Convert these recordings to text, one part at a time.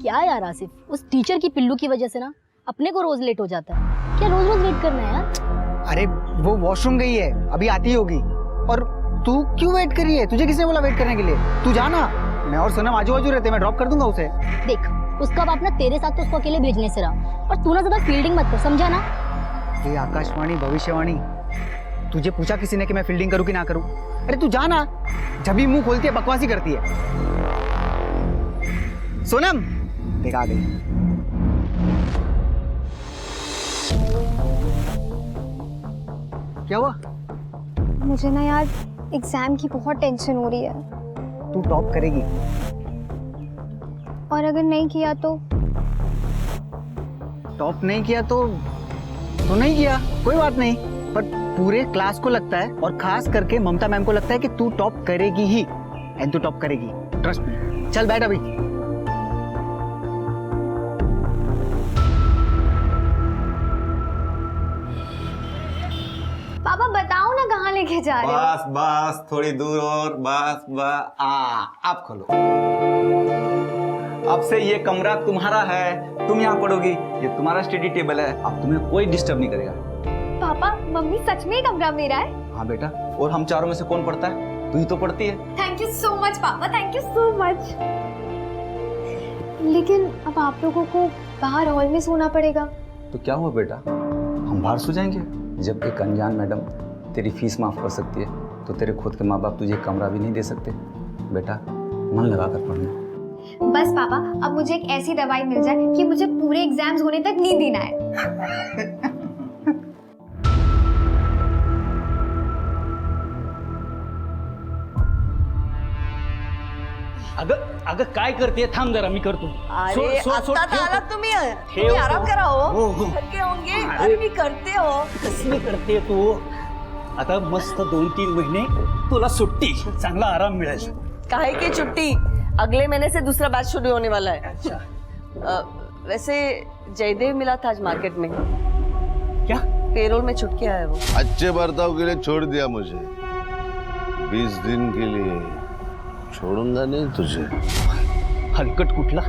क्या यार आसिफ, उस टीचर की पिल्लू की वजह से ना अपने को रोज लेट हो जाता है। क्या रोज रोज वेट करना है यार? अरे वो वॉशरूम गई है, अभी आती होगी। और तू क्यों वेट कर रही है? तुझे किसने बोला वेट करने के लिए? तू जाना, मैं और सोनम आजू बाजू रहते, मैं ड्रॉप कर दूंगा उसे। देख, उसका बाप ना तेरे साथ तो उसको अकेले भेजने से रहा, और तू ना ज्यादा फील्डिंग मत कर, समझा ना? ये आकाशवाणी भविष्यवाणी, तुझे पूछा किसी ने कि मैं फील्डिंग करूं कि ना करूं? अरे तू जाना, जब भी मुंह खोलती है बकवासी करती है। सोनम देख आ गई। क्या हुआ? मुझे ना यार एग्जाम की बहुत टेंशन हो रही है। तू टॉप करेगी। और अगर नहीं किया तो? टॉप नहीं किया तो नहीं किया, कोई बात नहीं। पर पूरे क्लास को लगता है, और खास करके ममता मैम को लगता है कि तू टॉप करेगी ही, एंड तू टॉप करेगी, ट्रस्ट मी। चल बैठ अभी। पापा बताओ ना कहाँ लेके जा रहे हो? बस बस थोड़ी दूर और बस बस अब खोलो। अब से ये कमरा तुम्हारा है, तुम यहाँ पढ़ोगी, ये तुम्हारा स्टडी टेबल है, अब तुम्हें कोई डिस्टर्ब नहीं करेगा। पापा मम्मी सच में कमरा मेरा है? हाँ बेटा, और हम चारों में से कौन पढ़ता है? तू ही तो पढ़ती है। थैंक यू सो मच पापा, थैंक यू सो मच। लेकिन अब आप लोगों को बाहर हॉल में सोना पड़ेगा। तो क्या हुआ बेटा, हम बाहर सो जाएंगे? जब एक अनजान मैडम तेरी फीस माफ कर सकती है, तो तेरे खुद के माँ बाप तुझे कमरा भी नहीं दे सकते। बेटा मन लगा कर पढ़ना। बस पापा अब मुझे एक ऐसी दवाई मिल जाए कि मुझे पूरे एग्जाम्स होने तक नींद ही ना आए। अगं काय करते? थांब जरा, मी करतो. अरे आता आला तुम्ही आराम करा हो. थके होंगे. अरे मी करते हो. कसली करते तू? आता मस्त 2-3 महिने तुला सुट्टी, चांगला आराम मिळेल. काहे की छुट्टी, अगले महीने से दूसरा बैच शुरू होने वाला है. अच्छा. वैसे जयदेव मिला था आज मार्केट में. क्या? पेरोल में छुट के आया वो. अच्छे बर्ताव के लिए छोड़ दिया मुझे. 20 दिन के लिए छोड़ूंगा नहीं तुझे. हलकट कुठला?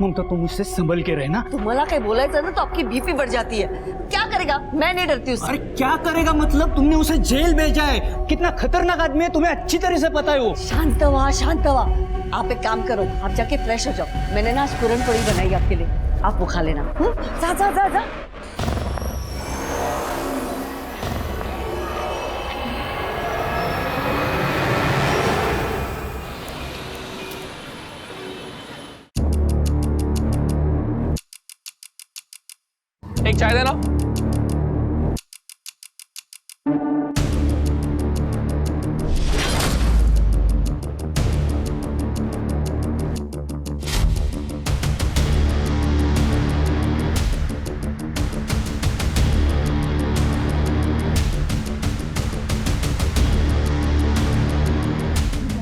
ममता तुम मुझसे संभल के रहना. तुम्हाला काय बोलायचं ना तो आपकी बीपी बढ़ जाती है. क्या करेगा? मैं नहीं डरती उससे. अरे क्या करेगा मतलब? तुमने उसे जेल भेजा है. कितना खतरनाक आदमी है, तुम्हें अच्छी तरह से पता है वो. शांत हुआ. आप एक काम करो, आप जाके फ्रेश हो जाओ. मैंने ना आज पूरन पोड़ी बनाई आपके लिए, आप वो खा लेना. जा. एक चाय देना.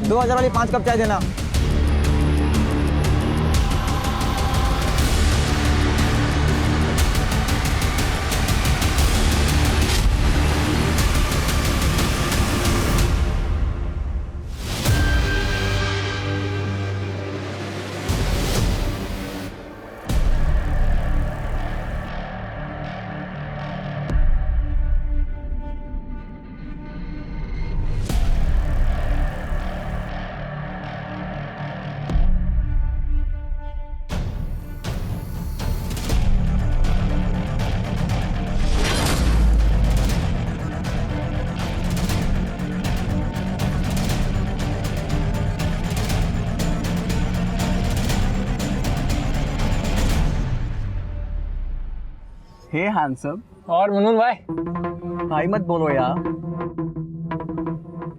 $2000 वाली 5 कप चाय देना. हे हैंडसम. और मुनमुन भाई, भाई मत बोलो यार.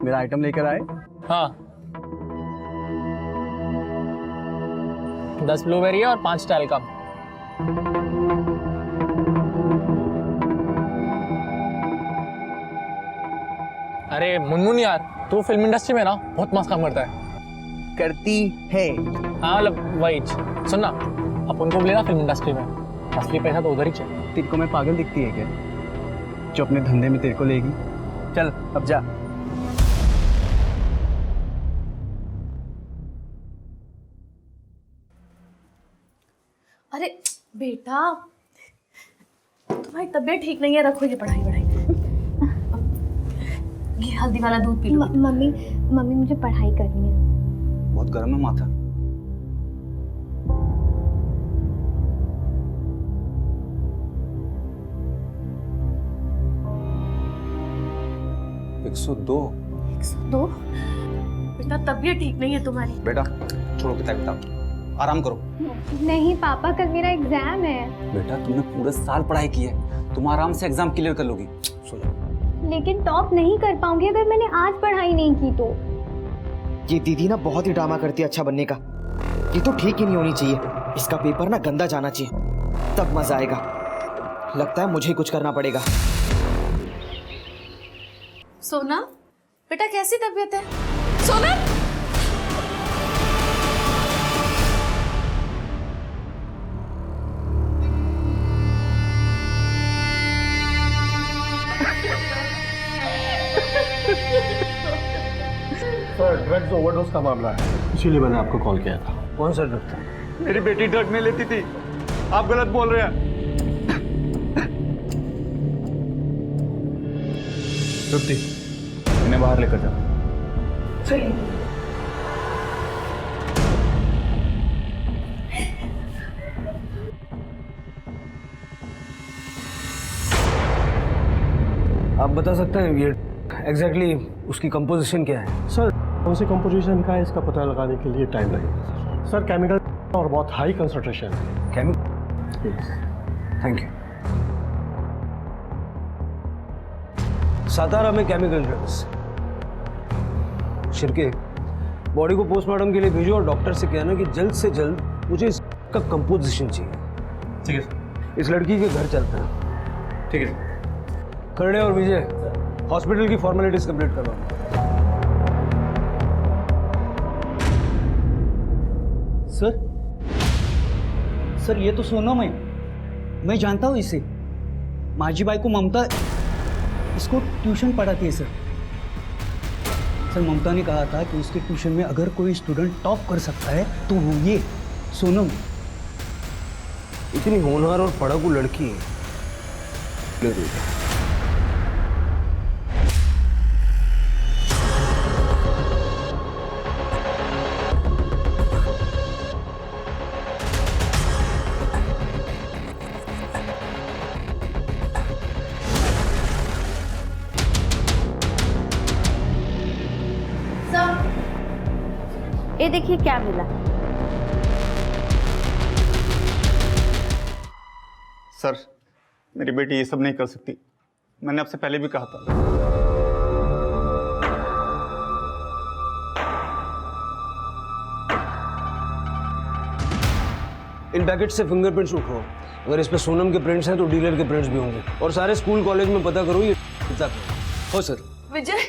मेरा आइटम लेकर आए. हाँ 10 ब्लूबेरी और 5 टैलकम. अरे मुनमुन यार, तू फिल्म इंडस्ट्री में ना बहुत मस्त काम करता है. करती है. हाँ मतलब वही. सुन ना, अपन को लेना फिल्म इंडस्ट्री में, असली पैसा तो उधर ही चाहिए. तेरे को मैं पागल दिखती है क्या, जो अपने धंधे में तेरे को लेगी? चल अब जा. अरे बेटा, तुम्हारी तबीयत ठीक नहीं है, रखो ये पढ़ाई वढ़ाई। ये हल्दी वाला दूध पी लो। मम्मी मम्मी मुझे पढ़ाई करनी है। बहुत गर्म है माथा। एक 102। 102? बेटा तबीयत ठीक नहीं है तुम्हारी। बेटा छोड़ो किताब, आराम करो। नहीं पापा, कल मेरा एग्जाम है। बेटा तुमने पूरे साल पढ़ाई की है, तुम आराम से एग्जाम क्लियर कर लोगी। सो जाओ। लेकिन टॉप नहीं कर पाऊंगी अगर मैंने आज पढ़ाई नहीं की तो। ये दीदी ना बहुत ही ड्रामा करती है अच्छा बनने का। ये तो ठीक ही नहीं होनी चाहिए। इसका पेपर ना गंदा जाना चाहिए, तब मजा आएगा। लगता है मुझे ही कुछ करना पड़ेगा। सोना बेटा कैसी तबीयत है? सोना सर, ड्रग्स ओवरडोज का मामला है, इसीलिए मैंने आपको कॉल किया था। कौन सा ड्रग था? मेरी बेटी ड्रग नहीं लेती थी, आप गलत बोल रहे हैं। तृप्ति, इन्हें बाहर लेकर जा। आप बता सकते हैं ये एग्जैक्टली उसकी कंपोजिशन क्या है? सर, कौन सी कंपोजिशन का है इसका पता लगाने के लिए टाइम लगेगा सर। केमिकल और बहुत हाई कंसंट्रेशन है। केमिकल? Thank you. सातारा में केमिकल ड्रग्स। शिरके, बॉडी को पोस्टमार्टम के लिए भेजो और डॉक्टर से कहना कि जल्द से जल्द मुझे इसका कंपोजिशन चाहिए। ठीक है सर। इस लड़की के घर चलते हैं। ठीक है। खरड़े और विजय, हॉस्पिटल की फॉर्मेलिटीज कंप्लीट करवाओ। सर ये तो सोनम है, मैं जानता हूँ इसे। माझी बाई को ममता इसको ट्यूशन पढ़ाती है सर। ममता ने कहा था कि उसके ट्यूशन में अगर कोई स्टूडेंट टॉप कर सकता है तो वो ये सोनम। इतनी होनहार और पढ़ाकू लड़की ये देखिए क्या मिला। सर, मेरी बेटी ये सब नहीं कर सकती, मैंने आपसे पहले भी कहा था। इन पैकेट से फिंगरप्रिंट्स उठाओ। अगर इस पे सोनम के प्रिंट्स हैं तो डीलर के प्रिंट्स भी होंगे। और सारे स्कूल कॉलेज में पता करो ये हो सर। विजय,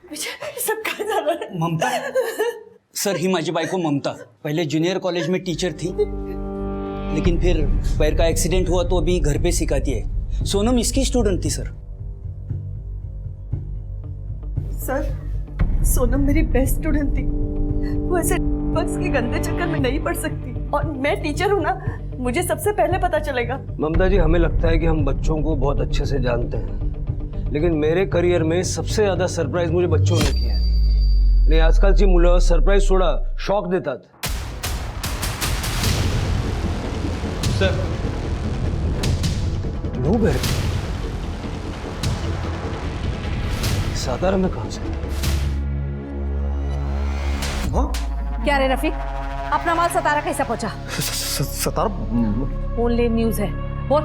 विजय सब कहाँ जा रहा है? ममता सर, ही माझी बाई को ममता पहले जूनियर कॉलेज में टीचर थी, लेकिन फिर पैर का एक्सीडेंट हुआ तो अभी घर पे सिखाती है। सोनम इसकी स्टूडेंट थी सर। सर, सोनम मेरी बेस्ट स्टूडेंट थी। वो ऐसे बक्स के गंदे चक्कर में नहीं पड़ सकती। और मैं टीचर हूँ ना, मुझे सबसे पहले पता चलेगा। ममता जी, हमें लगता है कि हम बच्चों को बहुत अच्छे से जानते हैं, लेकिन मेरे करियर में सबसे ज्यादा सरप्राइज मुझे बच्चों ने किया है। आणि आजकालची मुलं सरप्राईज सोडा, शॉक देतात। सर, लोग हैं सातारा में कहां से? क्या रे रफीक, अपना माल सतारा कैसा पहुंचा? सतारा ऑनलाइन न्यूज है, बोल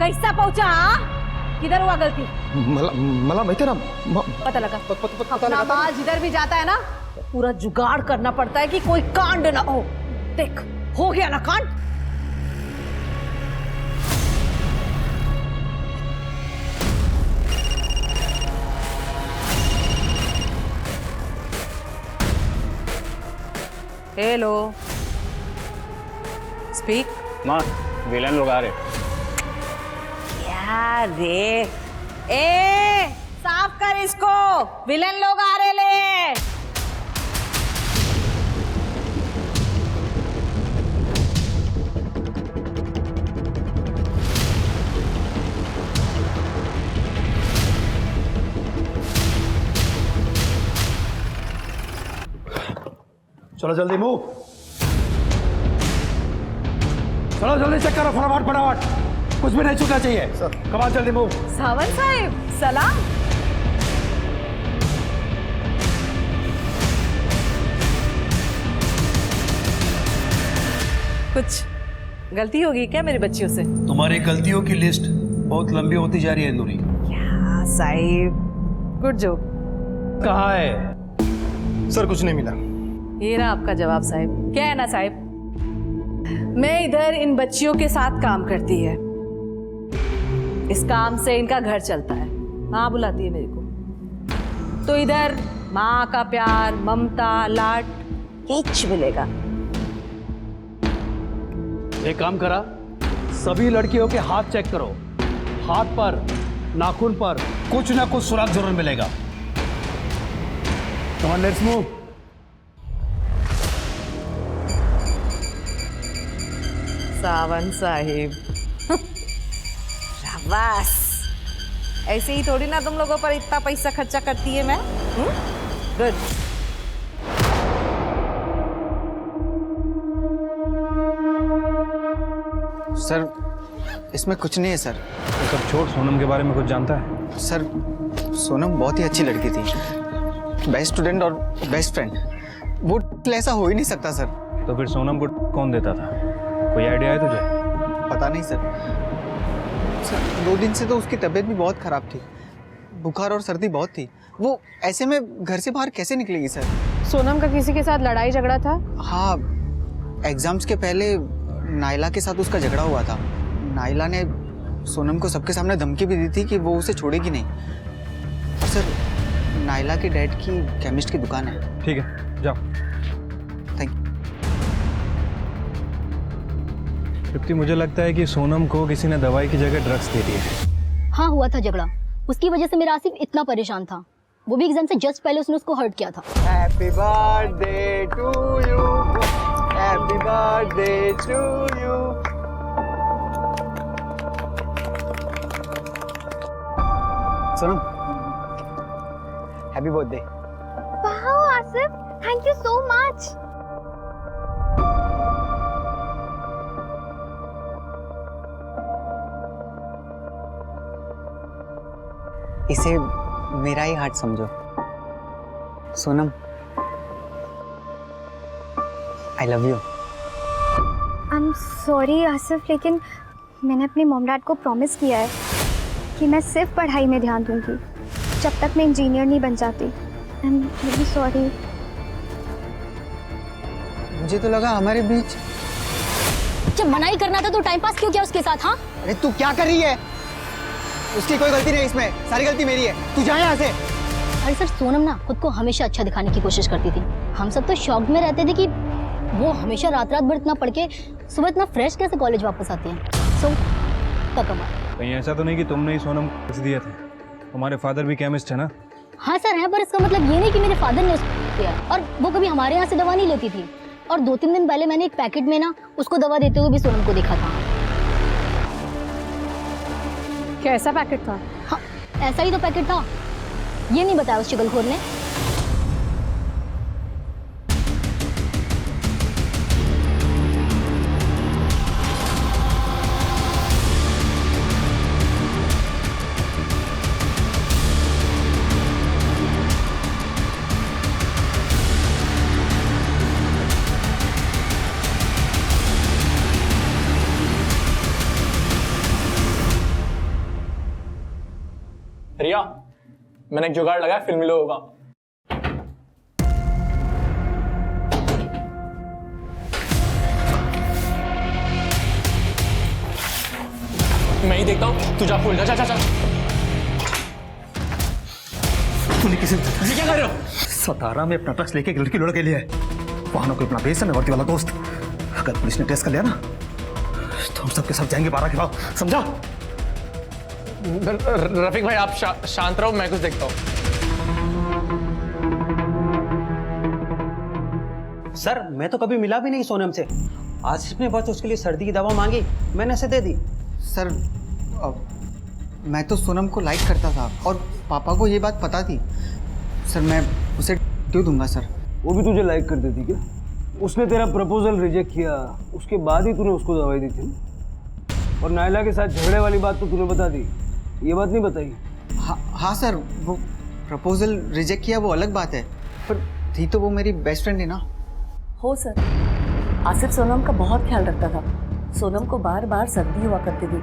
कैसा पहुंचा? किधर हुआ गलती? मला माहिती है ना। पता लगा। अपना माल जिधर भी जाता है ना, पूरा जुगाड़ करना पड़ता है कि कोई कांड ना हो। देख, हो गया ना कांड। Hello, speak. माँ, विलन लोग आ रहे। क्या रे? ए, साफ कर इसको, विलन लोग आ रहे ले। चलो जल्दी मूव, चलो जल्दी चेक करो, फटाफट फटाफट, कुछ भी नहीं छूटना चाहिए। कमाल, जल्दी मूव। सावंत साहब सलाम। कुछ गलती होगी क्या मेरी बच्चियों से? तुम्हारी गलतियों की लिस्ट बहुत लंबी होती जा रही है नूरी। क्या साहिब, गुड जोक। कहाँ है? सर कुछ नहीं मिला। ये रहा आपका जवाब साहिब। क्या है ना साहिब, मैं इधर इन बच्चियों के साथ काम करती है, इस काम से इनका घर चलता है। माँ बुलाती है मेरे को, तो इधर माँ का प्यार, ममता, लाड कुछ मिलेगा। एक काम करा, सभी लड़कियों के हाथ चेक करो, हाथ पर, नाखून पर कुछ ना कुछ सुराग जरूर मिलेगा। Come on, let's move. Sawant Sahib शाबाश। ऐसे ही थोड़ी ना तुम लोगों पर इतना पैसा खर्चा करती है मैं। गुड। सर इसमें कुछ नहीं है सर। तो सब छोड़, सोनम के बारे में कुछ जानता है? सर सोनम बहुत ही अच्छी लड़की थी, बेस्ट स्टूडेंट और बेस्ट फ्रेंड। वो ऐसा हो ही नहीं सकता सर। तो फिर सोनम को कौन देता था? कोई आइडिया है तुझे? पता नहीं सर। सर 2 दिन से तो उसकी तबीयत भी बहुत ख़राब थी, बुखार और सर्दी बहुत थी। वो ऐसे में घर से बाहर कैसे निकलेगी सर? सोनम का किसी के साथ लड़ाई झगड़ा था? हाँ, एग्जाम्स के पहले नाइला के साथ उसका झगड़ा हुआ था। नाइला ने सोनम को सबके सामने धमकी भी दी थी कि वो उसे छोड़ेगी नहीं। सर नाइला के डैड की केमिस्ट की दुकान है। ठीक है, जाओ। Thank you. तृप्ति, मुझे लगता है कि सोनम को किसी ने दवाई की जगह ड्रग्स दे दिए हैं। हाँ हुआ था झगड़ा, उसकी वजह से मेरा आसिफ इतना परेशान था। वो भी एग्जाम से जस्ट पहले उसने उसको हर्ट किया था। Happy birthday to you, happy birthday to you. Sonam happy birthday. Wow Asif, thank you so much. इसे मेरा ही हार्ट समझो Sonam. I love you. I am sorry Asif, लेकिन मैंने अपने मॉम डैड को प्रॉमिस किया है कि मैं सिर्फ पढ़ाई में ध्यान दूंगी जब तक मैं इंजीनियर नहीं बन जाती। I am really sorry. मुझे तो लगा हमारे बीच। जब मना ही करना था तो टाइम पास क्यों किया उसके साथ? हाँ अरे तू क्या कर रही है? उसकी कोई गलती नहीं, इसमें सारी गलती मेरी है। तू जा यहाँ से। अरे सर सोनम ना खुद को हमेशा अच्छा दिखाने की कोशिश करती थी। हम सब तो शॉक में रहते थे कि वो हमेशा रात रात भर इतना पढ़ के सुबह इतना फ्रेश कैसे कॉलेज वापस आती है। सो कमाल। कहीं ऐसा तो नहीं कि तुमने ही सोनम को ड्रग्स दिए थे? तुम्हारे फादर भी केमिस्ट है ना? हाँ सर है, पर इसका मतलब ये नहीं कि मेरे फादर ने उसको दिया। और वो कभी हमारे यहाँ से दवा नहीं लेती थी। और 2-3 दिन पहले मैंने एक पैकेट में ना उसको दवा देते हुए भी सोनम को देखा था। कैसा पैकेट था? हाँ ऐसा ही तो पैकेट था, ये नहीं बताया उस चुगलखोर ने। रिया, मैंने एक जुगाड़ लगाया फिल्मी लोगों का। मैं ही देखता हूँ, तू जा खोल। जा। तूने किसी ये क्या कर रहे हो? सतारा में अपना ड्रग्स लेके एक लड़की लड़के लिए वाहनों को अपना बेस है, वर्दी वाला दोस्त। अगर पुलिस ने टेस्ट कर लिया ना तो हम सबके सब जाएंगे 12 के बाद, समझा? रफीक भाई आप शांत रहो, मैं कुछ देखता हूँ। सर मैं तो कभी मिला भी नहीं सोनम से। आसिफ ने बस उसके लिए सर्दी की दवा मांगी, मैंने ऐसे दे दी। सर मैं तो सोनम को लाइक करता था और पापा को ये बात पता थी। सर मैं उसे क्यों दूंगा सर? वो भी तुझे लाइक कर देती क्या? उसने तेरा प्रपोजल रिजेक्ट किया, उसके बाद ही तूने उसको दवाई दी थी। और नायला के साथ झगड़े वाली बात तो तूने बता दी, ये बात नहीं बताई। हाँ सर, वो प्रपोजल रिजेक्ट किया वो अलग बात है, पर थी तो वो मेरी बेस्ट फ्रेंड है ना। हो सर, आसिफ सोनम का बहुत ख्याल रखता था। सोनम को बार बार सर्दी हुआ करती थी,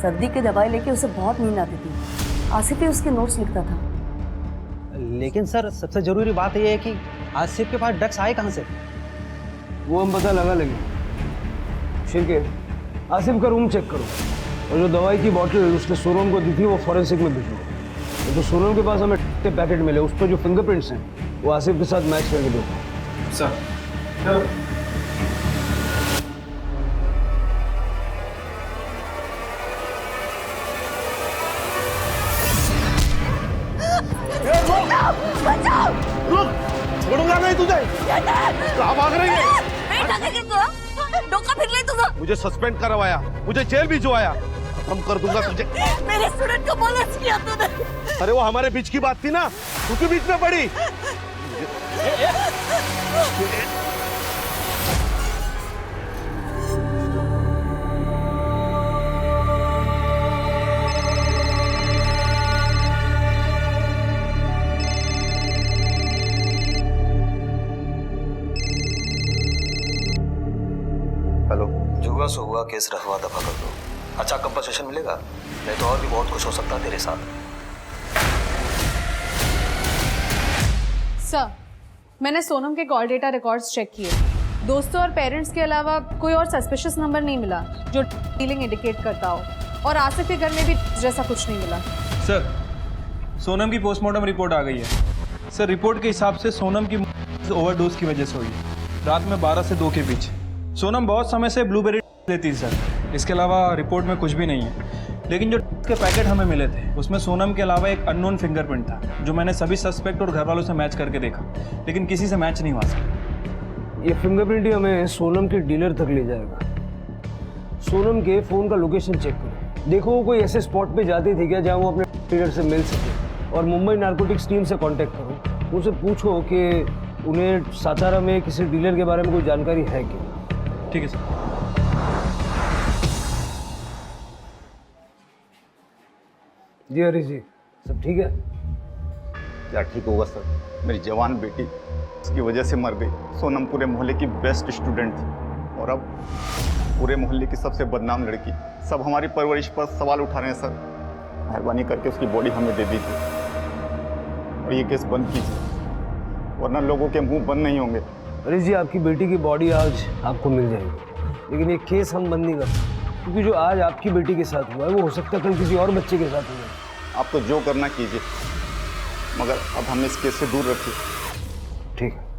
सर्दी की दवाई लेके उसे बहुत नींद आती थी। आसिफ ही उसके नोट्स लिखता था। लेकिन सर सबसे जरूरी बात यह है कि आसिफ के पास ड्रग्स आए कहाँ से? वो हम पता लगा लेंगे। ठीक है, आसिफ का रूम चेक करो और जो दवाई की बॉटल उसने सोनम को दी थी वो फॉरेंसिक में भिजो। तो सोनम के पास हमें पैकेट मिले, उस पर जो फिंगरप्रिंट्स हैं वो आसिफ के साथ मैच करके दो। सर छोड़ूंगा नहीं तुझे। कहाँ भाग रही है? मुझे सस्पेंड करवाया, मुझे जेल भिजवाया, खत्म कर दूंगा तुझे। मेरे स्टूडेंट को बोनस किया तूने। अरे वो हमारे बीच की बात थी ना, तू क्यों बीच में पड़ी? हेलो, जुआ से हुआ केस रफा दफा कर दो, अच्छा कंपनसेशन मिलेगा, नहीं तो और भी बहुत कुछ हो सकता है तेरे साथ। सर, मैंने सोनम के कॉल डेटा रिकॉर्ड्स चेक किए। दोस्तों और पेरेंट्स के अलावा कोई और सस्पिशियस नंबर नहीं मिला जो डीलिंग इंडिकेट करता हो, और आसिफ के घर में भी जैसा कुछ नहीं मिला। सर, सोनम की पोस्टमार्टम रिपोर्ट आ गई है। सर, रिपोर्ट के हिसाब से सोनम की ओवरडोज की वजह से हुई, रात में 12 से 2 के बीच। सोनम बहुत समय से ब्लूबेरी लेती थी सर, इसके अलावा रिपोर्ट में कुछ भी नहीं है। लेकिन जो के पैकेट हमें मिले थे उसमें सोनम के अलावा एक अननोन फिंगरप्रिंट था, जो मैंने सभी सस्पेक्ट और घर वालों से मैच करके देखा, लेकिन किसी से मैच नहीं हुआ सर। ये फिंगरप्रिंट ही हमें सोनम के डीलर तक ले जाएगा। सोनम के फ़ोन का लोकेशन चेक करो, देखो वो कोई ऐसे स्पॉट पे जाती थी क्या जहाँ वो अपने डीलर से मिल सके। और मुंबई नारकोटिक्स टीम से कांटेक्ट करो, उनसे पूछो कि उन्हें सातारा में किसी डीलर के बारे में कोई जानकारी है क्या। ठीक है सर। जी हरीश जी, सब ठीक है? क्या ठीक होगा सर, मेरी जवान बेटी उसकी वजह से मर गई। सोनम पूरे मोहल्ले की बेस्ट स्टूडेंट थी और अब पूरे मोहल्ले की सबसे बदनाम लड़की। सब हमारी परवरिश पर सवाल उठा रहे हैं सर। मेहरबानी करके उसकी बॉडी हमें दे दीजिए और ये केस बंद कीजिए, वरना लोगों के मुंह बंद नहीं होंगे। हरीश जी, आपकी बेटी की बॉडी आज आपको मिल जाएगी, लेकिन ये केस हम बंद नहीं कर सकते, क्योंकि जो आज आपकी बेटी के साथ हुआ है वो हो सकता है कल किसी और बच्चे के साथ हुआ। आप तो जो करना कीजिए, मगर अब हमें इस केस से दूर रखिए। ठीक है।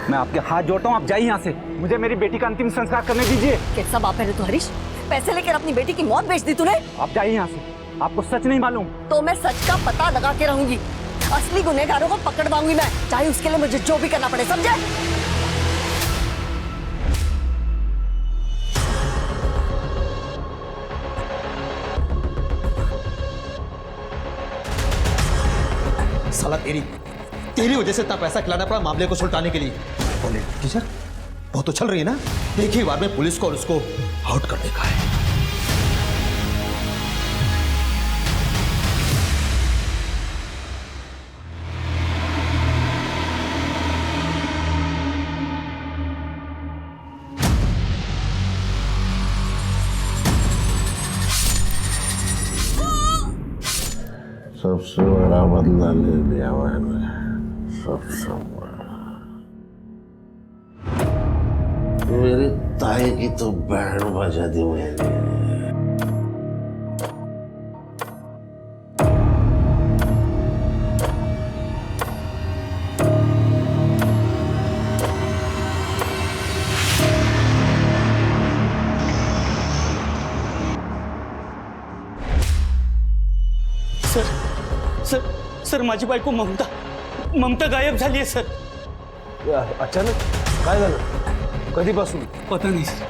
मैं आपके हाथ जोड़ता हूँ, आप जाइए यहाँ से। मुझे मेरी बेटी का अंतिम संस्कार करने दीजिए। कैसा बाप है रे तू हरीश, पैसे लेकर अपनी बेटी की मौत बेच दी तूने। आप जाइए यहाँ से, आपको सच नहीं मालूम। तो मैं सच का पता लगा के रहूंगी, असली गुनहगारों को पकड़वाऊंगी मैं, चाहे उसके लिए मुझे जो भी करना पड़े, समझे? साला तेरी वजह से इतना पैसा खिलाना पड़ा मामले को सुलटाने के लिए। बोले टीचर, बहुत उछल रही है ना, एक ही बार में पुलिस को और उसको आउट करने का है। सबसे बड़ा बदला ले लिया मैंने, सबसे बड़ा। मेरी ताई की तो बैंड बजा दी मैंने। माझी बायको ममता गायब झाली आहे सर. अचानक काय झालं? कधीपासून? पता नहीं सर,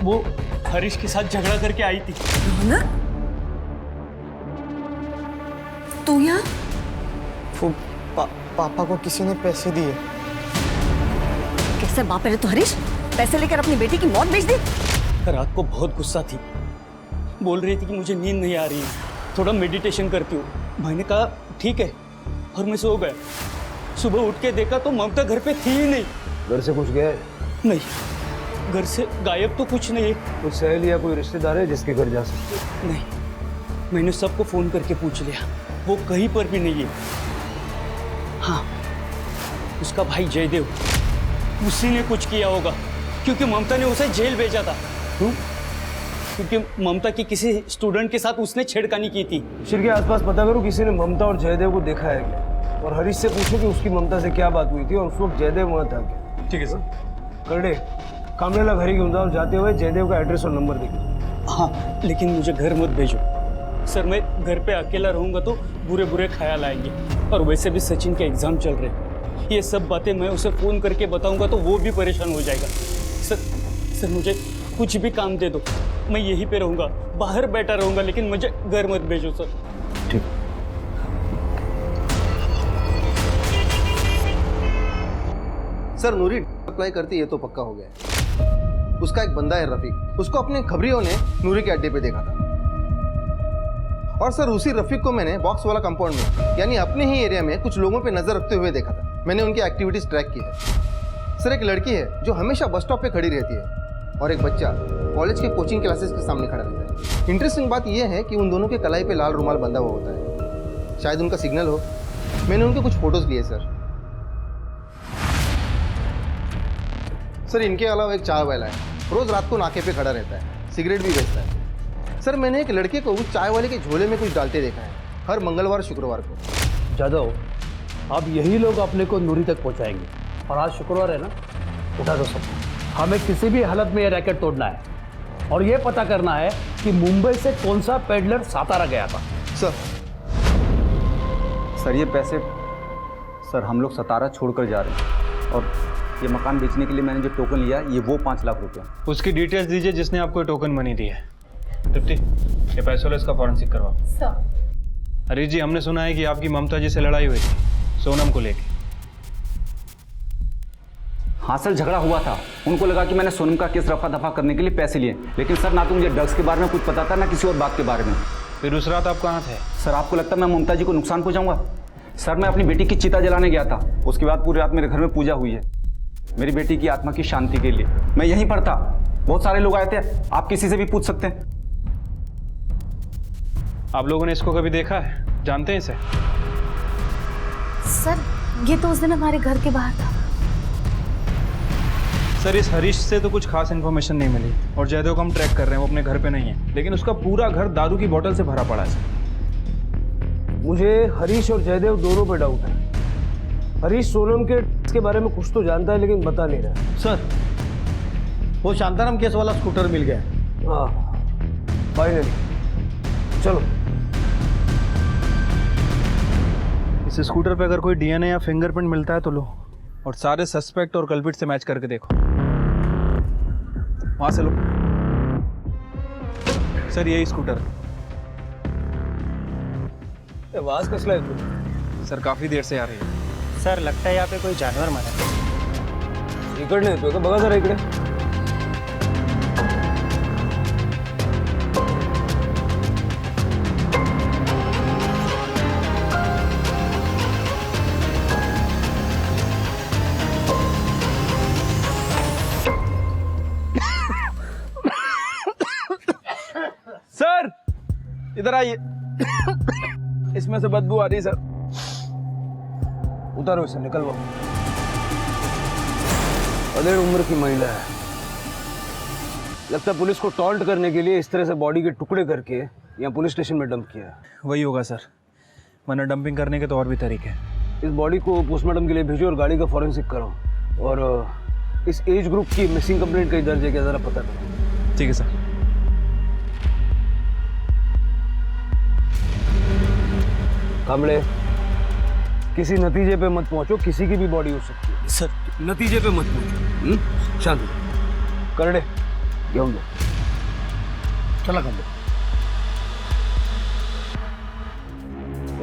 वो हरीश के साथ झगड़ा करके आई थी. तू यहाँ? पापा को किसी ने पैसे दिए. कैसे बाप है रे तू हरीश? पैसे लेकर अपनी बेटी की मौत बेच दी? रात को बहुत गुस्सा थी, बोल रही थी कि मुझे नींद नहीं आ रही है, थोड़ा मेडिटेशन करती हूँ. मैंने कहा ठीक है और मैं सो गया. सुबह उठ के देखा तो ममता घर पे थी ही नहीं. घर से कुछ गया? नहीं, घर से गायब तो कुछ नहीं है. कोई सहेली या कोई रिश्तेदार है जिसके घर जा सकते? नहीं, मैंने सबको फोन करके पूछ लिया, वो कहीं पर भी नहीं है. हाँ, उसका भाई जयदेव, उसी ने कुछ किया होगा, क्योंकि ममता ने उसे जेल भेजा था. क्यों? क्योंकि ममता की किसी स्टूडेंट के साथ उसने छेड़खानी की थी. शिर के आसपास पता करो किसी ने ममता और जयदेव को देखा है क्या, और हरीश से पूछो कि उसकी ममता से क्या बात हुई थी और उस वक्त जयदेव वहाँ था क्या. ठीक है सर. करडे कामरेला घरी घेऊन जाओ, जाते हुए जयदेव का एड्रेस और नंबर देखो. हाँ, लेकिन मुझे घर मत भेजो सर. मैं घर पे अकेला रहूंगा तो बुरे बुरे ख्याल आएंगे, और वैसे भी सचिन के एग्जाम चल रहे हैं. ये सब बातें मैं उसे फोन करके बताऊंगा तो वो भी परेशान हो जाएगा. सर मुझे कुछ भी काम दे दो, मैं यहीं पे रहूंगा, बाहर बैठा रहूंगा, लेकिन मुझे घर मत भेजो सर. ठीक. सर नूरी अप्लाई करती है तो पक्का हो गया है. उसका एक बंदा है रफीक, उसको अपने खबरियों ने नूरी के अड्डे पे देखा था. और सर उसी रफीक को मैंने बॉक्स वाला कंपाउंड में, यानी अपने ही एरिया में कुछ लोगों पे नजर रखते हुए देखा था. मैंने उनकी एक्टिविटीज ट्रैक की है. सर एक लड़की है जो हमेशा बस स्टॉप पे खड़ी रहती है, और एक बच्चा कॉलेज के कोचिंग क्लासेस के सामने खड़ा रहता है. इंटरेस्टिंग बात यह है कि उन दोनों के कलाई पे लाल रुमाल बंधा हुआ होता है, शायद उनका सिग्नल हो. मैंने उनके कुछ फोटोज लिए सर. सर इनके अलावा एक चाय वाला है, रोज रात को नाके पे खड़ा रहता है, सिगरेट भी बेचता है. सर मैंने एक लड़के को उस चाय वाले के झोले में कुछ डालते देखा है, हर मंगलवार शुक्रवार को. जादव, अब यही लोग अपने को नूरी तक पहुंचाएंगे, और आज शुक्रवार है ना, उठा दो सब. हमें किसी भी हालत में ये रैकेट तोड़ना है, और ये पता करना है कि मुंबई से कौन सा पेडलर सातारा गया था. सर ये पैसे, सर हम लोग सतारा छोड़कर जा रहे हैं, और ये मकान बेचने के लिए मैंने जो टोकन लिया ये वो 5 लाख रुपए. उसकी डिटेल्स दीजिए जिसने आपको टोकन मनी दी है. तृप्ति, ये पैसों वाला इसका फॉरेंसिक करवाओ. सर. हरीश जी, हमने सुना है कि आपकी ममता जी से लड़ाई हुई थी सोनम को लेके. हाँ सर, झगड़ा हुआ था. उनको लगा कि मैंने सोनम का केस रफा दफा करने के लिए पैसे लिए, लेकिन सर ना तो मुझे ड्रग्स के बारे में कुछ पता था ना किसी और बात के बारे में. फिर उस रात आप कहाँ थे? सर आपको लगता है मैं ममता जी को नुकसान पहुंचाऊंगा? सर मैं अपनी बेटी की चिता जलाने गया था, उसके बाद पूरी रात मेरे घर में पूजा हुई है मेरी बेटी की आत्मा की शांति के लिए. मैं यहीं पर था, बहुत सारे लोग आए थे, आप किसी से भी पूछ सकते हैं. आप लोगों ने इसको कभी देखा है, जानते हैं इसे? सर ये तो उस दिन हमारे घर के बाहर था. सर इस हरीश से तो कुछ खास इन्फॉर्मेशन नहीं मिली, और जयदेव को हम ट्रैक कर रहे हैं, वो अपने घर पे नहीं है, लेकिन उसका पूरा घर दारू की बोतल से भरा पड़ा है. मुझे हरीश और जयदेव दोनों पे डाउट है. हरीश सोनम के बारे में कुछ तो जानता है लेकिन बता नहीं रहा है. सर वो शांताराम केस वाला स्कूटर मिल गया. हाँ फाइनली, चलो. इस स्कूटर पे अगर कोई डीएनए या फिंगरप्रिंट मिलता है तो लो, और सारे सस्पेक्ट और कल्पिट से मैच करके देखो. वहां से लो. सर यही स्कूटर. आवाज कसला येतो? सर काफी देर से आ रही है. सर लगता है यहाँ पे कोई जानवर मरा. इकडे येतोय का? बघा जरा इकडे. सर इधर आइए. इसमें से बदबू आ रही है सर. उतारो इसे, निकलवाओ. अधेड़ उम्र की महिला है, लगता है पुलिस को टॉन्ट करने के लिए इस तरह से बॉडी के टुकड़े करके यहाँ पुलिस स्टेशन में डंप किया है. वही होगा सर, वरना डंपिंग करने के तो और भी तरीके हैं. इस बॉडी को पोस्टमार्टम के लिए भेजो और गाड़ी का फॉरेंसिक करो, और इस एज ग्रुप की मिसिंग कंप्लेंट कहीं दर्ज है क्या जरा पता करो. ठीक है सर. कांबळे किसी नतीजे पे मत पहुंचो, किसी की भी बॉडी हो सकती है सर। नतीजे पे मत पहुंचो। शांत हो। करड़े घेऊन दो, चला कर दो।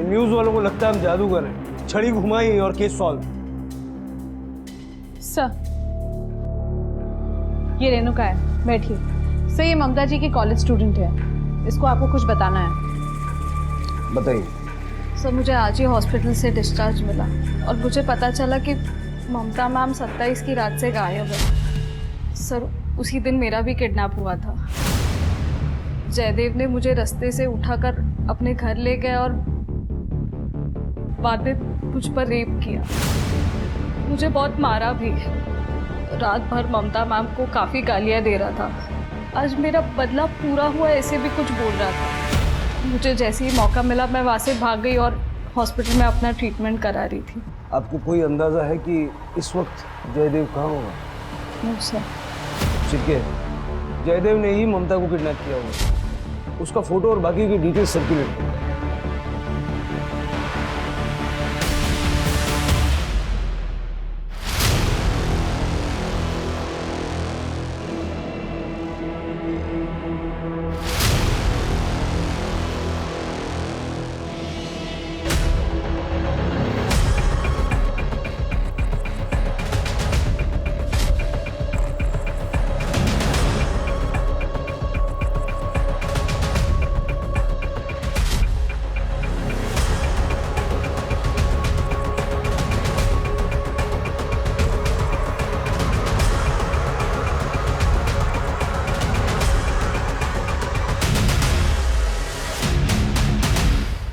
न्यूज वालों को लगता है हम जादूगर हैं, छड़ी घुमाई और केस सॉल्व। सर, ये रेणुका है, बैठिए। सर, ये ममता जी की कॉलेज स्टूडेंट है, इसको आपको कुछ बताना है। बताइए। सर, मुझे आज ही हॉस्पिटल से डिस्चार्ज मिला और मुझे पता चला कि ममता मैम 27 की रात से गायब है। सर, उसी दिन मेरा भी किडनैप हुआ था। जयदेव ने मुझे रास्ते से उठाकर अपने घर ले गए और बाद में मुझ पर रेप किया। मुझे बहुत मारा भी। रात भर ममता मैम को काफ़ी गालियाँ दे रहा था। आज मेरा बदला पूरा हुआ ऐसे भी कुछ बोल रहा था। मुझे जैसे ही मौका मिला मैं वहाँ से भाग गई और हॉस्पिटल में अपना ट्रीटमेंट करा रही थी। आपको कोई अंदाजा है कि इस वक्त जयदेव कहाँ होगा? No sir. ठीक है, जयदेव ने ही ममता को किडनैप किया होगा। उसका फोटो और बाकी की डिटेल्स सर्कुलेट करो।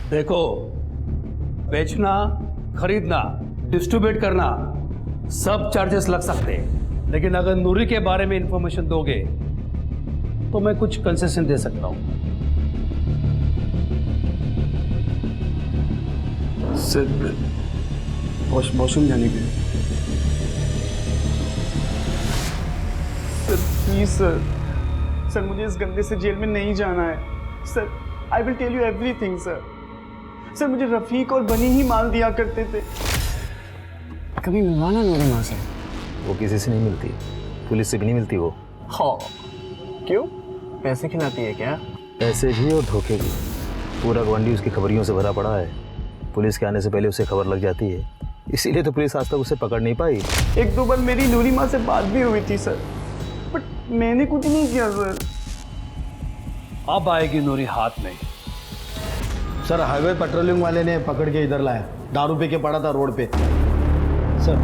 देखो, बेचना, खरीदना, डिस्ट्रीब्यूट करना सब चार्जेस लग सकते हैं, लेकिन अगर नूरी के बारे में इंफॉर्मेशन दोगे तो मैं कुछ कंसेशन दे सकता हूँ। सर, वॉशरूम जाने के लिए। सर प्लीज सर, सर मुझे इस गंदे से जेल में नहीं जाना है। Sir I will tell you everything sir. Sir मुझे रफीक और बनी ही माल दिया करते थे। कभी मिलवाना नूरी माँ से। वो किसी से नहीं मिलती, पुलिस से भी नहीं मिलती वो। हाँ, क्यों? पैसे खिलाती है क्या? पैसे भी और धोखे भी। पूरा गवंडी उसकी खबरियों से भरा पड़ा है। पुलिस के आने से पहले उसे खबर लग जाती है, इसीलिए तो पुलिस आज तक उसे पकड़ नहीं पाई। एक दो बार मेरी नूरी माँ से बात भी हुई थी सर, बट मैंने कुछ नहीं किया सर। अब आएगी नूरी हाथ में। सर, हाईवे पेट्रोलिंग वाले ने पकड़ के इधर लाया, दारू पी के पड़ा था रोड पे। सर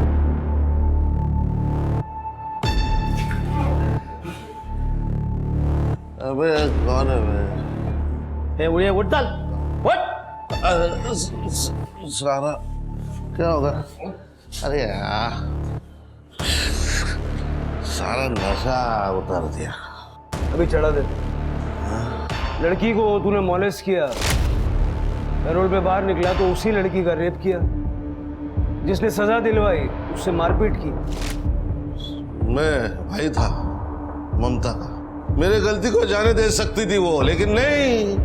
अबे कौन है मैं? उड़े उठ डाल, सारा क्या होगा? अरे यार, सारा नशा उतार दिया। अभी चढ़ा देते। लड़की को तूने मॉलेस्ट किया, पैरोल पे बाहर निकला तो उसी लड़की का रेप किया, जिसने सजा दिलवाई उससे मारपीट की। मैं भाई था ममता का, मेरे गलती को जाने दे सकती थी वो, लेकिन नहीं,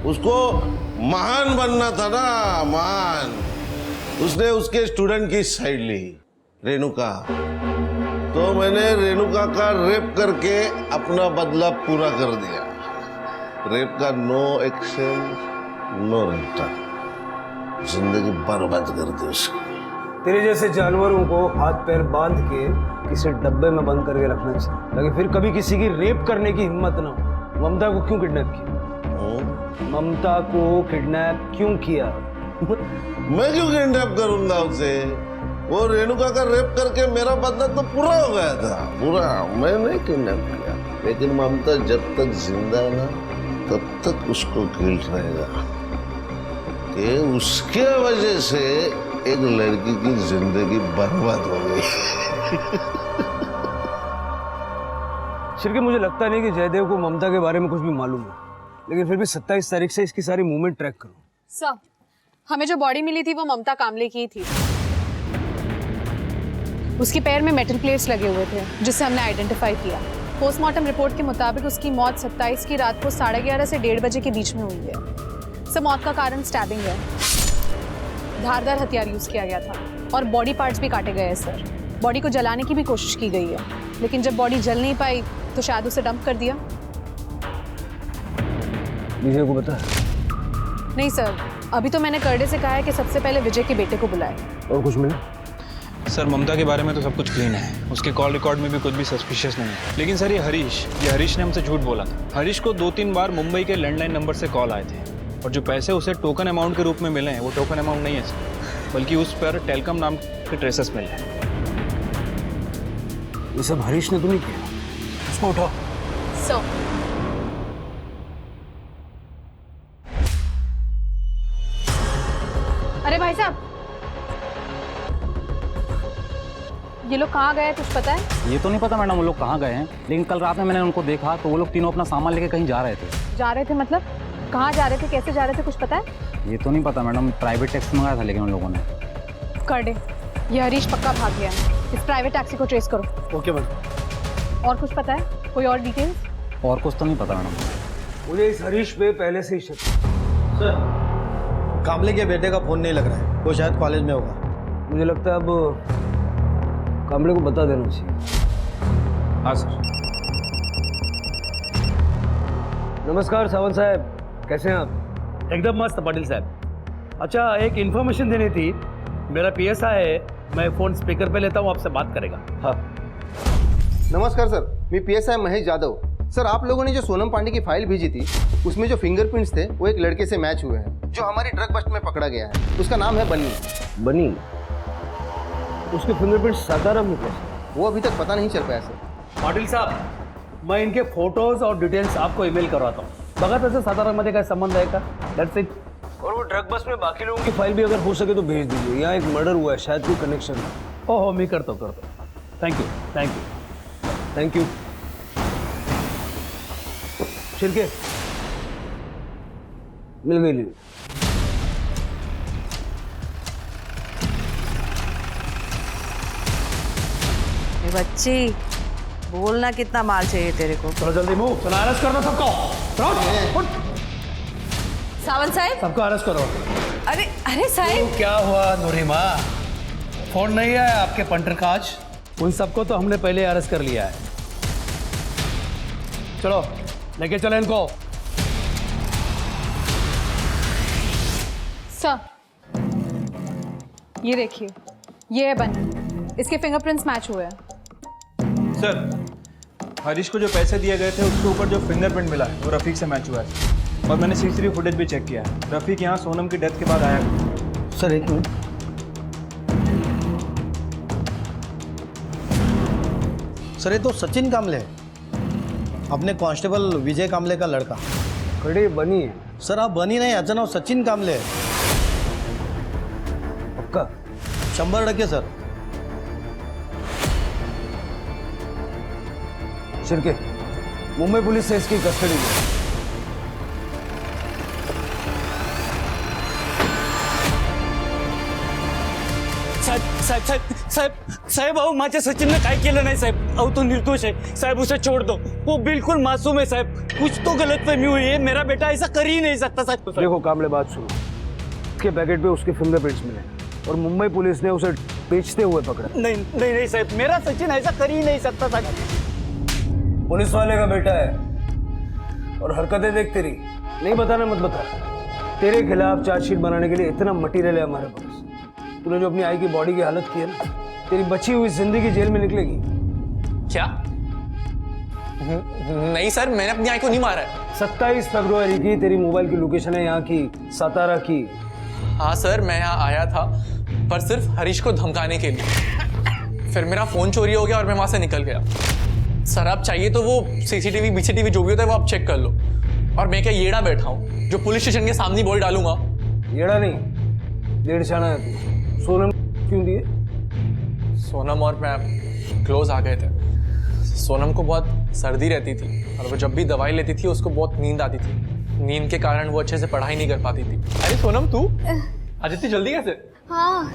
उसको महान बनना था ना, महान। उसने उसके स्टूडेंट की साइड ली, रेणुका। तो मैंने रेणुका का रेप करके अपना बदला पूरा कर दिया। रेप का नो एक्शन नो रिटर्न, जिंदगी बर्बाद कर दी उसकी। तेरे जैसे जानवरों को हाथ पैर बांध के किसी डब्बे में बंद करके रखना चाहिए, ताकि फिर कभी किसी की रेप करने की हिम्मत ना हो। ममता को क्यों किडनैप किया? ममता को किडनैप क्यों किया? मैं क्यों किडनैप करूंगा उसे? वो रेणुका का रेप करके मेरा बदला तो पूरा हो गया था, पूरा। मैं नहीं किडनैप किया, लेकिन ममता जब तक जिंदा है ना, तब तक उसको गिल्ट रहेगा कि उसके वजह से एक लड़की की जिंदगी बर्बाद हो गई। शिरके, मुझे लगता नहीं कि जयदेव को ममता के बारे में कुछ भी मालूम है, लेकिन फिर भी 27 तारीख से इसकी सारी मूवमेंट ट्रैक करो। सर, हमें जो बॉडी मिली थी वो ममता कामले की थी। उसके पैर में मेटल प्लेट्स लगे हुए थे, जिसे हमने आइडेंटिफाई किया। पोस्टमार्टम रिपोर्ट के मुताबिक उसकी मौत 27 की रात को 11:30 से 1:30 बजे के बीच में हुई है। सर, मौत का कारण स्टैबिंग है। धारदार हथियार यूज़ किया गया था और बॉडी पार्ट्स भी काटे गए हैं सर। बॉडी को जलाने की भी कोशिश की गई है, लेकिन जब बॉडी जल नहीं पाई तो शायद उसे डंप कर दिया। विजय को बता? नहीं सर, अभी तो मैंने करडे से कहा है कि सबसे पहले विजय के बेटे को बुलाए। और कुछ मिला? सर ममता के बारे में तो सब कुछ क्लीन है, उसके कॉल रिकॉर्ड में भी कुछ भी सस्पिशियस नहीं है। लेकिन सर ये हरीश ने हमसे झूठ बोला था। हरीश को 2-3 बार मुंबई के लैंडलाइन नंबर से कॉल आए थे और जो पैसे उसे टोकन अमाउंट के रूप में मिले हैं वो टोकन अमाउंट नहीं है सर, बल्कि उस पर टेलकम नाम के ट्रेसेस मिले हैं। ये सब हरीश ने तो नहीं किया? उसको उठाओ। सर अरे भाई साहब, ये लोग कहाँ गए कुछ पता है? ये तो नहीं पता मैडम वो लोग कहाँ गए हैं, लेकिन कल रात में मैंने उनको देखा तो वो लोग तीनों अपना सामान लेके कहीं जा रहे थे। जा रहे थे मतलब? कहाँ जा रहे थे, कैसे जा रहे थे, कुछ पता है? ये तो नहीं पता मैडम, प्राइवेट टैक्सी मंगाया था लेकिन उन लोगों ने। करडे, ये हरीश पक्का भाग गया है, इस प्राइवेट टैक्सी को ट्रेस करो। Okay madam. और कुछ पता है, कोई और डिटेल्स? और कुछ तो नहीं पता मैडम। मुझे इस हरीश पे पहले से ही शक। सर कामले के बेटे का फोन नहीं लग रहा है, वो शायद कॉलेज में होगा। मुझे लगता है अब कामले को बता देना चाहिए। हाँ सर। नमस्कार सावंत साहब, कैसे हैं आप? एकदम मस्त पाटिल साहब। अच्छा, एक इन्फॉर्मेशन देनी थी। मेरा PSI है, मैं फ़ोन स्पीकर पे लेता हूँ, आपसे बात करेगा। हाँ नमस्कार सर, मी PSI महेश जाधव। सर आप लोगों ने जो सोनम पांडे की फाइल भेजी थी उसमें जो फिंगरप्रिंट्स थे वो एक लड़के से मैच हुए हैं जो हमारी ड्रग बस्ट में पकड़ा गया है। उसका नाम है बनी। बनी? उसके फिंगरप्रिंट सासाराम में कैसे? वो अभी तक पता नहीं चल पाया सर। पाटिल साहब, मैं इनके फोटोज और डिटेल्स आपको ईमेल करवाता हूँ। बघा तसं सातारामध्ये काय संबंध आहे का? That's it. और वो ड्रग बस में बाकी लोगों की फाइल भी अगर हो सके तो भेज दीजिए। यहाँ एक मर्डर हुआ है, शायद कोई कनेक्शन है। हो मी करतो। Thank you. छिलके मिल गई ली। बच्ची बोलना, कितना माल चाहिए तेरे को? चलो जल्दी मूव, चलो अरेस्ट करना सबको। सावंत साहब, सबको अरेस्ट करो। अरे साहब, क्या हुआ नूरिमा? फोन नहीं आया आपके पंटर का आज? उन सबको तो हमने पहले अरेस्ट कर लिया है। चलो लेके चलो इनको। सर ये देखिए, ये है बनी, इसके फिंगरप्रिंट्स मैच हुए हैं। सर हरीश को जो पैसे दिए गए थे उसके ऊपर जो फिंगरप्रिंट मिला है वो रफीक से मैच हुआ है और मैंने CCTV फुटेज भी चेक किया है। रफीक यहाँ सोनम की डेथ के बाद आया। सर एक मिनट। सर ये तो सचिन कामले है, अपने कांस्टेबल विजय कामले का लड़का। खड़े बनी है? सर आप बनी नहीं, याचं नाव सचिन कामले है। पक्का? 100% सर। शिरके, मुंबई पुलिस से इसकी कस्टडी में। साहेब अहो माझ्या सचिनने काय केलं नाही साहेब. अहो तो निर्दोष है साहब, उसे छोड़ दो, वो बिल्कुल मासूम है साहब. कुछ तो गलतफहमी हुई है, मेरा बेटा ऐसा कर ही नहीं सकता साहब. देखो कामले, बात सुनो, उसके पैकेट पे उसके फिंगरप्रिंट्स मिले और मुंबई पुलिस ने उसे बेचते हुए पकड़ा। नहीं नहीं नहीं साहब, मेरा सचिन ऐसा कर ही नहीं सकता साहब. पुलिस वाले का बेटा है और हरकतें देख तेरी, नहीं बताना मत बता। तेरे खिलाफ चार्जशीट बनाने के लिए इतना मटेरियल है हमारे पास। तूने जो अपनी आई की बॉडी की हालत की है ना, तेरी बची हुई जिंदगी जेल में निकलेगी। क्या? नहीं सर, मैंने अपनी आई को नहीं मारा है। 27 फरवरी की तेरी मोबाइल की लोकेशन है यहाँ की, सातारा की। हाँ सर, मैं यहाँ आया था पर सिर्फ हरीश को धमकाने के लिए। फिर मेरा फोन चोरी हो गया और मैं वहां से निकल गया। सर आप चाहिए तो वो CCTV BCTV जो भी होता है वो आप चेक कर लो। और मैं क्या येड़ा बैठा हूँ जो पुलिस स्टेशन के सामने बोल डालूंगा? येड़ा नहीं, डेढ़शाना है तू। सोनम क्यों दिए? सोनम और मैं क्लोज आ गए थे। सोनम को बहुत सर्दी रहती थी और वो जब भी दवाई लेती थी उसको बहुत नींद आती थी। नींद के कारण वो अच्छे से पढ़ाई नहीं कर पाती थी। अरे सोनम तू आज इतनी जल्दी कैसे? हाँ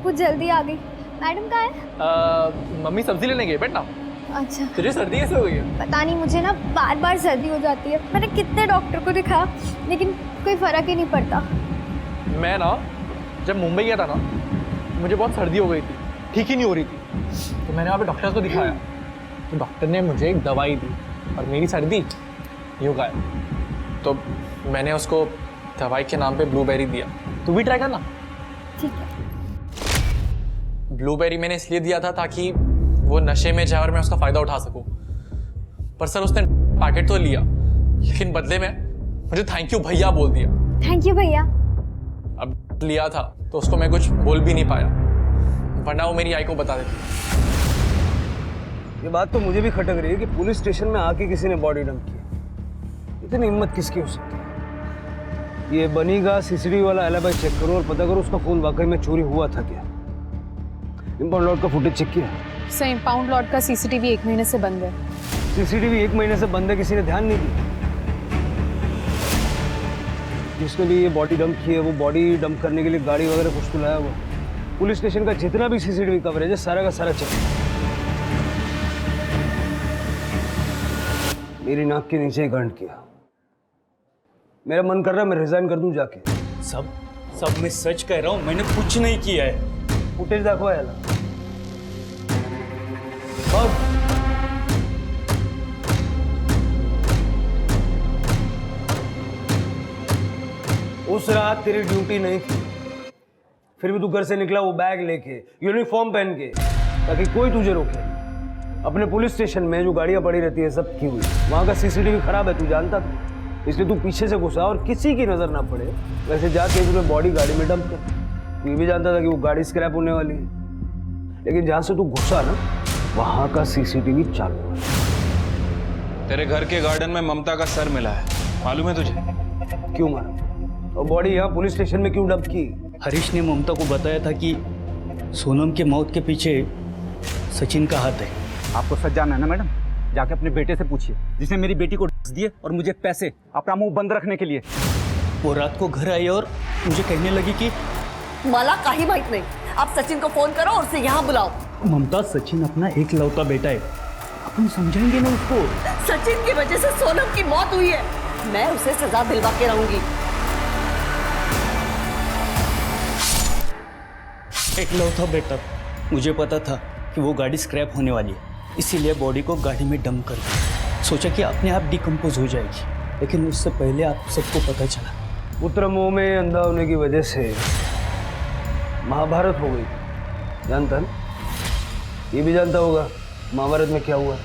कुछ जल्दी आ गई। मैडम कहाँ है? मम्मी सब्जी लेने गई, बैठ ना। अच्छा, तुझे सर्दी कैसे हो गई है? पता नहीं, मुझे ना बार बार सर्दी हो जाती है। मैंने कितने डॉक्टर को दिखाया लेकिन कोई फर्क ही नहीं पड़ता। मैं ना जब मुंबई गया था ना, मुझे बहुत सर्दी हो गई थी, ठीक ही नहीं हो रही थी। तो मैंने वहाँ पे डॉक्टर को दिखाया, तो डॉक्टर ने मुझे एक दवाई दी और मेरी सर्दी यूँ गायब। तो मैंने उसको दवाई के नाम पे ब्लूबेरी दिया। तू भी ट्राई करना। ठीक है। ब्लूबेरी मैंने इसलिए दिया था ताकि वो नशे में जाए और मैं उसका फ़ायदा उठा सकूं। पर सर उसने पैकेट तो लिया, लेकिन बदले में मुझे थैंक यू भैया बोल दिया। थैंक यू भैया। अब लिया था तो उसको मैं कुछ बोल भी नहीं पाया, वरना वो मेरी आई को बता देती। ये बात तो मुझे भी खटक रही है कि पुलिस स्टेशन में आके किसी ने बॉडी डंप की। इतनी हिम्मत किसकी हो सकती है? ये बनी का सीसीटीवी वाला एलिबी चेक करो और पता करो उसका फोन वाकई में चोरी हुआ था क्या। इंपाउंड लॉट का फुटेज चेक किया? सर, इंपाउंड लॉट का सीसीटीवी 1 महीने से बंद है। सीसीटीवी 1 महीने से बंद है, किसी ने ध्यान नहीं दिया? जिसने भी ये बॉडी डंप की है वो बॉडी डंप करने के लिए गाड़ी वगैरह कुछ तो लाया हुआ। पुलिस स्टेशन का जितना भी सीसीटीवी कवरेज है सारा का सारा चेक। मेरी नाक के नीचे ही कांड किया। मेरा मन कर रहा है मैं रिजाइन कर दूं जाके। सब मैं सच कह रहा हूँ, मैंने कुछ नहीं किया है। फुटेज दाखवा याला। उस रात तेरी ड्यूटी नहीं थी, फिर भी तू घर से निकला वो बैग लेके, यूनिफॉर्म पहन के, ताकि कोई तुझे रोके। अपने पुलिस स्टेशन में जो गाड़ियां पड़ी रहती है सब की हुई, वहां का सीसीटीवी खराब है, तू जानता था, इसलिए तू पीछे से घुसा और किसी की नजर ना पड़े वैसे जाके तूने बॉडी गाड़ी में डंप कर। तू ये भी जानता था कि वो गाड़ी स्क्रैप होने वाली है, लेकिन जहां से तू घुसा ना वहां का सीसीटीवी चालू है। तेरे घर के गार्डन में ममता का सर मिला है, मालूम है तुझे? क्यों मारा? और बॉडी यहाँ पुलिस स्टेशन में क्यों डंप की? हरीश ने ममता को बताया था कि सोनम के मौत के पीछे सचिन का हाथ है। आपको सच जानना है ना मैडम? जाके अपने बेटे से पूछिए, जिसने मेरी बेटी को ड्रग्स दिए और मुझे पैसे अपना मुंह बंद रखने के लिए। वो रात को घर आई और मुझे कहने लगी कि मला काही माहित नहीं, आप सचिन को फोन करो और उसे यहाँ बुलाओ। ममता, सचिन अपना एक लौता बेटा है, अपन समझाएंगे ना उसको। सचिन की वजह से सोनम की मौत हुई है, मैं उसे सजा दिलवा के रहूंगी। एक लौता बेटा, मुझे पता था कि वो गाड़ी स्क्रैप होने वाली है, इसीलिए बॉडी को गाड़ी में डंप कर दिया। सोचा कि अपने आप डिकम्पोज हो जाएगी, लेकिन उससे पहले आप सबको पता चला। पुत्र मोह में अंधा होने की वजह से महाभारत हो गई, जानता ना? ये भी जानता होगा महाभारत में क्या हुआ।